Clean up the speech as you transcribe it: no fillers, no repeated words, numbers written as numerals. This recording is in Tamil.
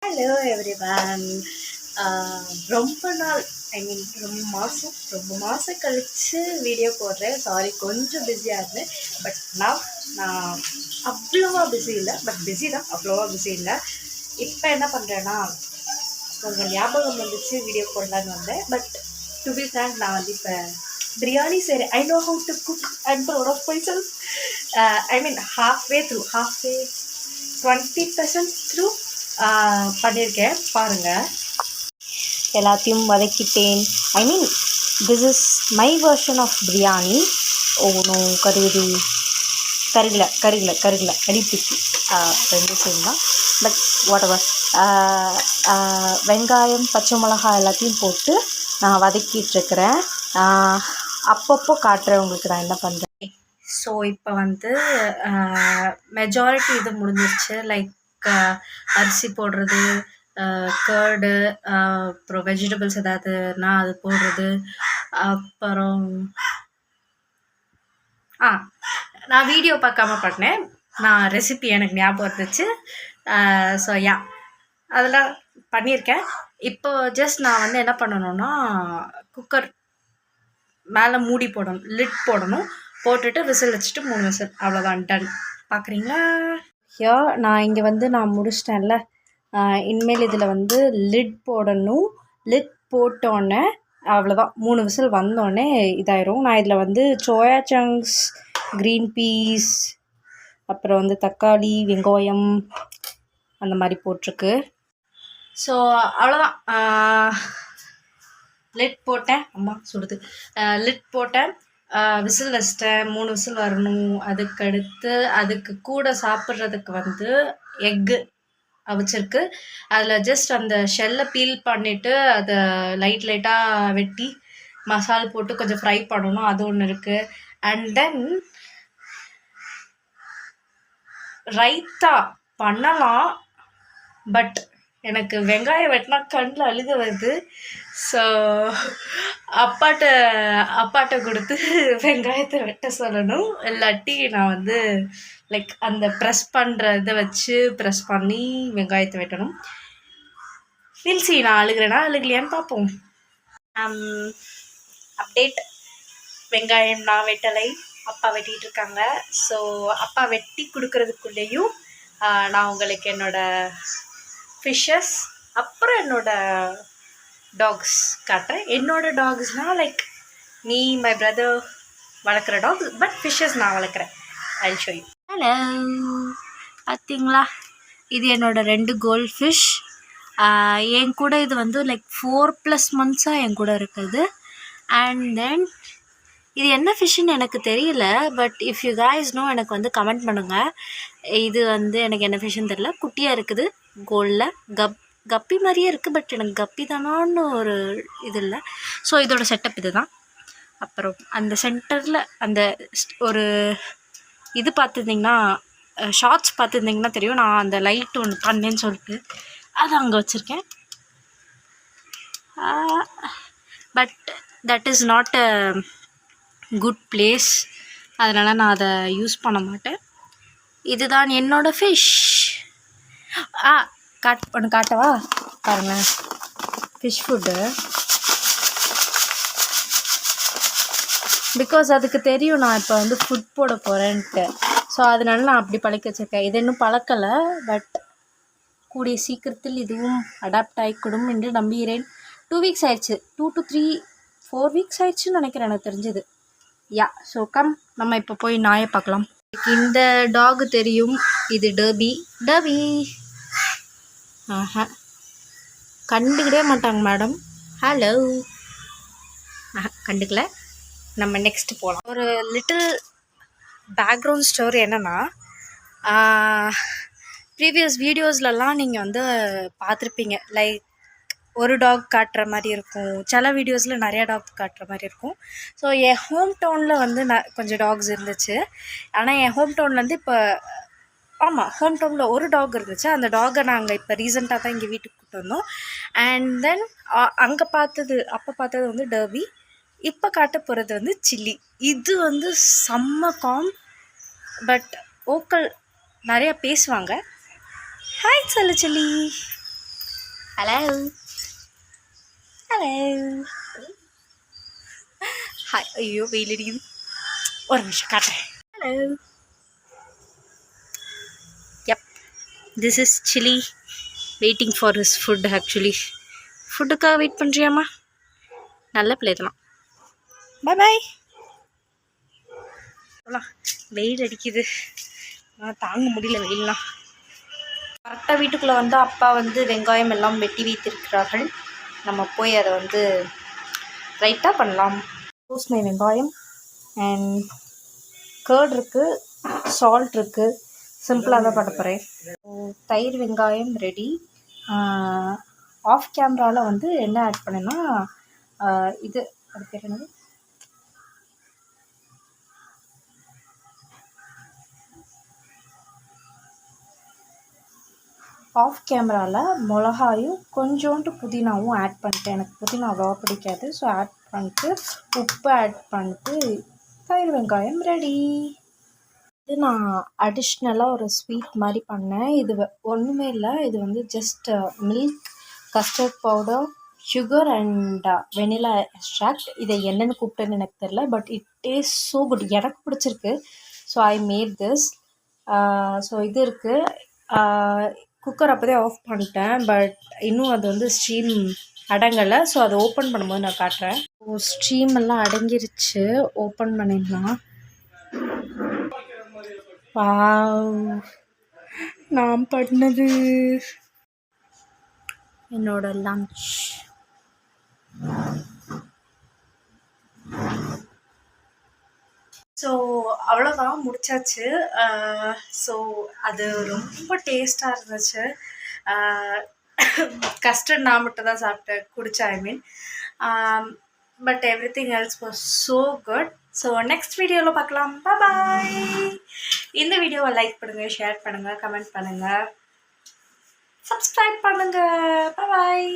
Hello everyone. ரொம்ப நாள் ரொம்ப மாதம் கழித்து வீடியோ போடுறேன். சாரி, கொஞ்சம் பிஸியாக இருந்தேன். பட் நான் அவ்வளோவா பிஸி இல்லை. பட் பிஸி தான், அவ்வளோவா பிஸி இல்லை. இப்போ என்ன பண்ணுறேன்னா, கொஞ்சம் ஞாபகம் வந்துச்சு வீடியோ போடலான்னு வந்தேன். பட் டு பி ஃப்ராங்க், நான் வந்து இப்போ பிரியாணி செய்கிறேன். I know how to cook. I am proud of myself. I mean halfway 20% through பண்ணியிருக்கேன். பாருங்கள், எல்லாத்தையும் வதக்கிட்டேன். I mean this is my version of biryani. ஓனும் கருகில் அடிப்பிச்சு ரெண்டு சேர்ந்து தான். பட் வாட் எவர், வெங்காயம் பச்சை மிளகாய் எல்லாத்தையும் போட்டு நான் வதக்கிட்டுருக்கிறேன். அப்பப்போ காட்டுறேன் உங்களுக்கு நான் என்ன பண்ணுறேன். ஸோ இப்போ வந்து மெஜாரிட்டி இது முடிஞ்சிருச்சு. லைக் அரிசி போடுறது, கர்டு, அப்புறம் வெஜிடபிள்ஸ் ஏதாவதுனா அது போடுறது. அப்புறம் நான் வீடியோ பார்க்காம பண்ணேன். நான் ரெசிபி எனக்கு ஞாபகம் இருந்துச்சு. ஸோ அதெல்லாம் பண்ணியிருக்கேன். இப்போ ஜஸ்ட் நான் வந்து என்ன பண்ணணும்னா, குக்கர் மேலே மூடி போடணும், லிட் போடணும். போட்டுட்டு விசில் வச்சுட்டு 3 விசில், அவ்வளோதான், டன். பார்க்குறீங்களா? நான் இங்கே வந்து நான் முடிச்சிட்டேன்ல. இனிமேல் இதில் வந்து லிட் போடணும். லிட் போட்டோன்னே அவ்வளோதான், 3 விசில் வந்தோடனே இதாயிரும். நான் இதில் வந்து சோயா சங்க்ஸ், க்ரீன் பீஸ், அப்புறம் வந்து தக்காளி, வெங்காயம் அந்த மாதிரி போட்டிருக்கு. ஸோ அவ்வளோதான். லிட் போட்டேன். அம்மா சுடுது. லிட் போட்டேன், விசில் வச்சிட்டேன். 3 விசில் வரணும். அதுக்கு கூட சாப்பிட்றதுக்கு வந்து எக்கு அவிச்சிருக்கு. அதில் ஜஸ்ட் அந்த ஷெல்லை பீல் பண்ணிவிட்டு அதை லைட்டாக வெட்டி மசால் போட்டு கொஞ்சம் ஃப்ரை பண்ணணும். அது ஒன்று இருக்குது. அண்ட் தென் ரைத்தா பண்ணலாம். பட் எனக்கு வெங்காயம் வெட்டினா கண்ணில் அழுக வருது. ஸோ அப்பாட்ட கொடுத்து வெங்காயத்தை வெட்ட சொல்லணும். இல்லாட்டி நான் வந்து லைக் அந்த ப்ரெஸ் பண்ணுற இதை வச்சு ப்ரெஸ் பண்ணி வெங்காயத்தை வெட்டணும். வீல்சி, நான் அழுகிறேன்னா அழுகலையான்னு பார்ப்போம். அப்டேட்: வெங்காயம் நான் வெட்டலை, அப்பா வெட்டிகிட்டு இருக்காங்க. ஸோ அப்பா வெட்டி கொடுக்கறதுக்குள்ளேயும் நான் உங்களுக்கு என்னோடய ஃபிஷ்ஷஸ் அப்புறம் என்னோடய டாக்ஸ் காட்டுறேன். என்னோடய டாக்ஸ்னால் லைக் மீ, மை பிரதர் வளர்க்குற டாக்ஸ். பட் ஃபிஷ்ஷஸ் நான் வளர்க்குறேன். I show you. ஹலோ, பார்த்தீங்களா? இது என்னோடய 2 கோல்ட் ஃபிஷ். என் கூட இது வந்து லைக் 4+ months என் கூட இருக்குது. அண்ட் தென் இது என்ன ஃபிஷ்ஷுன்னு எனக்கு தெரியல. But if you guys know, எனக்கு வந்து கமெண்ட் பண்ணுங்கள். இது வந்து எனக்கு என்ன ஃபிஷ்ஷுன்னு தெரியல. குட்டியாக இருக்குது, கோல்டில் கப்பி மாதிரியே இருக்குது. பட் எனக்கு கப்பி தானான்னு ஒரு இது இல்லை. ஸோ இதோட செட்டப் இது தான். அப்புறம் அந்த சென்டரில் அந்த ஒரு இது பார்த்துருந்திங்கன்னா, ஷார்ட்ஸ் பார்த்துருந்திங்கன்னா தெரியும். நான் அந்த லைட் ஒன்று பண்ணேன்னு சொல்லிட்டு அதை அங்கே வச்சுருக்கேன். But that is not a good place. அதனால் நான் அதை யூஸ் பண்ண மாட்டேன். இதுதான் என்னோடய ஃபிஷ். ஒன்று காட்டவா? பாருங்கள், ஃபிஷ் ஃபுட்டு. பிகாஸ் அதுக்கு தெரியும் நான் இப்போ வந்து ஃபுட் போட போகிறேன்ட்டு. ஸோ அதனால நான் அப்படி பழக்க வச்சுருக்கேன். இது இன்னும் பழக்கலை. பட் கூடிய சீக்கிரத்தில் இதுவும் அடாப்ட் ஆகிக்கூடும் என்று நம்புகிறேன். 2 வீக்ஸ் ஆயிடுச்சு. 2 to 4 வீக்ஸ் ஆயிடுச்சுன்னு நினைக்கிறேன் எனக்கு தெரிஞ்சது. ஸோ நம்ம இப்போ போய் நாயை பார்க்கலாம். இந்த டாக் தெரியும், இது டர்பி. கண்டுக்கிட்டே மாட்டாங்க மேடம். ஹலோ, கண்டுக்கல. நம்ம நெக்ஸ்ட்டு போகலாம். ஒரு லிட்டில் பேக்ரவுண்ட் ஸ்டோரி என்னென்னா, ப்ரீவியஸ் வீடியோஸ்லலாம் நீங்கள் வந்து பார்த்துருப்பீங்க. லைக் ஒரு டாக் காட்டுற மாதிரி இருக்கும், சில வீடியோஸில் நிறையா டாக் காட்டுற மாதிரி இருக்கும். ஸோ என் ஹோம் டவுனில் வந்து கொஞ்சம் டாக்ஸ் இருந்துச்சு. ஆனால் என் ஹோம் டவுன்லேருந்து இப்போ ஹோம் டவுனில் ஒரு டாக் இருந்துச்சு. அந்த டாகை நாங்கள் இப்போ ரீசெண்டாக தான் இங்கே வீட்டுக்கு கூப்பிட்டு வந்தோம். அண்ட் தென் அப்போ பார்த்தது வந்து டர்பி. இப்போ காட்ட போகிறது வந்து சில்லி. இது வந்து செம்ம காம். பட் ஓக்கல் நிறையா பேசுவாங்க. ஹாய் சொல்லு சில்லி. Hello hello. ஹாய். ஐயோ வெயில் அடிக்குது, ஒரு நிமிஷம் காட்டுறேன். Hello. Yup, this is Chilli waiting for his food. Actually ஃபுட்டுக்காக வெயிட் பண்ணுறியாம்மா? நல்ல பிள்ளை தான். பாய் பாய். வெயில் அடிக்குது, தாங்க முடியல வெயில்லாம். கரெக்டாக வீட்டுக்குள்ளே வந்து அப்பா வந்து வெங்காயம் எல்லாம் வெட்டி வைத்திருக்கிறார்கள். நம்ம போய் அதை வந்து ரைட்டாக பண்ணலாம். பூசணி வெங்காயம் அண்ட் கர்ட் இருக்குது, சால்ட் இருக்குது. சிம்பிளாக தான் பண்ண போகிறேன். தயிர் வெங்காயம் ரெடி. ஆஃப் கேமராவில் வந்து என்ன ஆட் பண்ணேன்னா இது அது பேர் என்னது, ஆஃப் கேமராவில் மிளகாயும் கொஞ்சோண்டு புதினாவும் ஆட் பண்ணிட்டேன். எனக்கு புதினா அவ்வளோவா பிடிக்காது. ஸோ ஆட் பண்ணிட்டு உப்பு ஆட் பண்ணிட்டு தயிர் வெங்காயம் ரெடி. இது நான் அடிஷ்னலாக ஒரு ஸ்வீட் மாதிரி பண்ணேன். இது ஒன்றுமே இல்லை, இது வந்து just milk, custard powder, sugar and vanilla extract. இதை என்னென்னு கூப்பிட்டேன்னு எனக்கு தெரில, but it taste so good. எனக்கு பிடிச்சிருக்கு. So I made this. So இது இருக்குது. குக்கர் அப்போதே ஆஃப் பண்ணிட்டேன், பட் இன்னும் அது வந்து ஸ்டீம் அடங்கலை. ஸோ அதை ஓப்பன் பண்ணும்போது நான் காட்டுறேன். ஸ்டீம் எல்லாம் அடங்கிருச்சு. ஓப்பன் பண்ணிடலாம். வாவ், நான் பண்ணது என்னோட லன்ச். ஸோ அவ்வளோதான், முடிச்சாச்சு. ஸோ அது ரொம்ப டேஸ்ட்டாக இருந்துச்சு. கஸ்டர்ட் நான் மட்டும் தான் சாப்பிட்டேன், குடித்தேன். I mean, but everything else was so good. So next வீடியோவில் பார்க்கலாம். பாய். இந்த வீடியோவை லைக் பண்ணுங்கள், ஷேர் பண்ணுங்கள், கமெண்ட் பண்ணுங்கள், சப்ஸ்கிரைப் பண்ணுங்கள். பாய்.